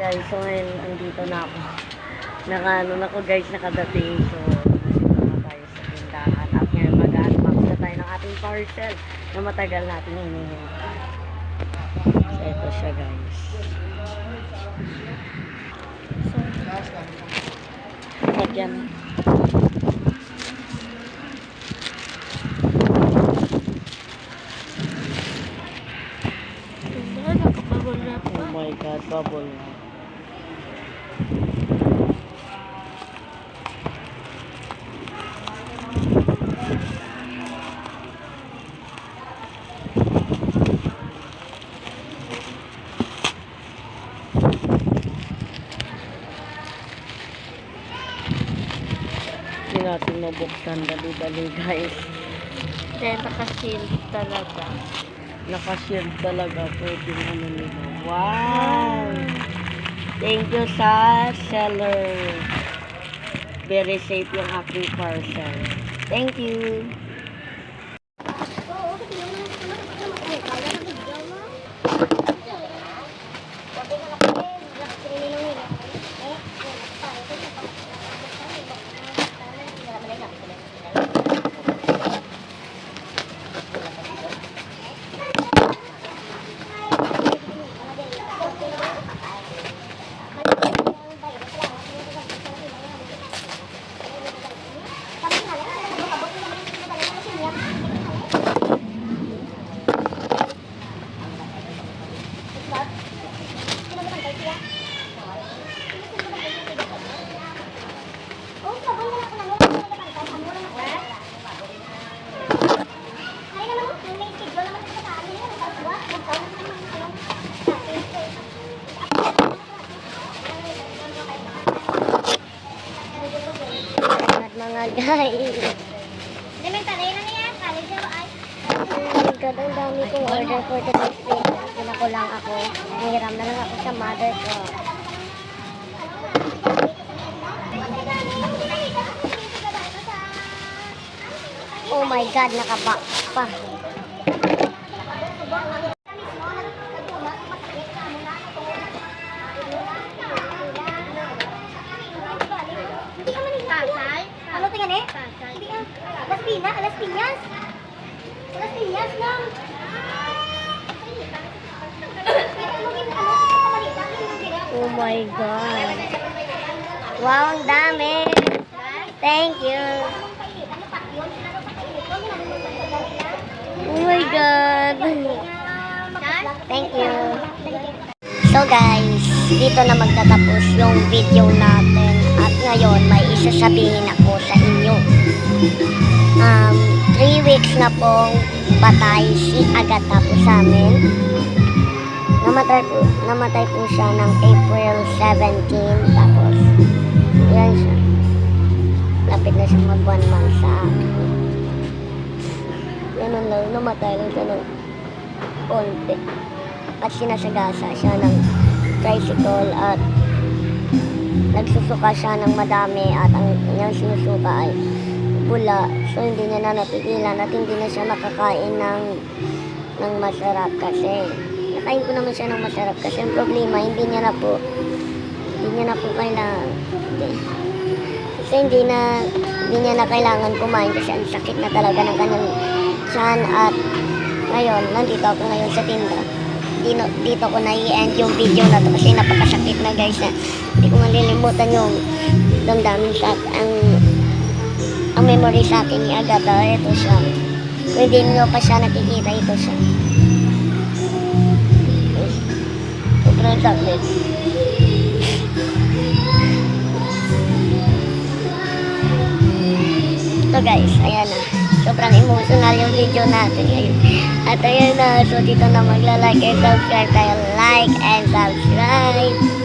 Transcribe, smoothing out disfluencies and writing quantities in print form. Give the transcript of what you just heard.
guys, so ngayon andito na ako. Naka-ano na ko guys, nakadating. So, nandito na tayo sa tindahan. At ngayon mag-unbox na tayo ng ating parcel na matagal natin hinihintay. So, ito siya guys. So, lagyan. Oh my God, bubble na. Hindi natin mabuksan, dali-dali guys. Then, naka-shield talaga. Naka-shield talaga. Pwede na nila. Wow! Thank you sa seller. Very safe yung aking parcel. Thank you. Mga guys. Ang dami kong order for today's video. Pinako lang ako. Hiram na lang ako sa mother ko. Oh my God, nakabak pa. Ano tingnan eh? Hindi ah. Alas Piñas lang. Oh my God. Wow, ang dami. Thank you. Oh my God. Thank you. So guys, dito na magtatapos yung video natin. At ngayon, may isasabihin ako sa inyo. 3 weeks na pong patay si Agatha po sa amin. Namatay po siya ng April 17. Tapos, yan siya. Lapit na siya mag 1 month sa akin. Ganun lang, namatay lang siya ng konti. At sinasagasa siya ng tricycle at nagsusuka siya ng madami at ang kanyang sinusuka ay bula. So hindi niya na napigilan at hindi na siya nakakain ng masarap kasi nakain ko naman siya ng masarap kasi ang problema hindi niya na po kailangan kasi hindi niya na kailangan kumain kasi ang sakit na talaga ng kanyang tiyan. At ngayon nandito ako ngayon sa tinda. Dito ko na i-end yung video na to kasi napakasakit na guys na hindi ko malilimutan yung damdamin sa ang memory sa akin ni Agatha. Ito siya. Kung hindi nyo pa siya nakikita, ito siya. Sobrang sakit. Ito guys, ayan na. Sobrang emotional yung video natin ngayon. At ayan na, so dito na magla-like and subscribe tayo. Like and subscribe.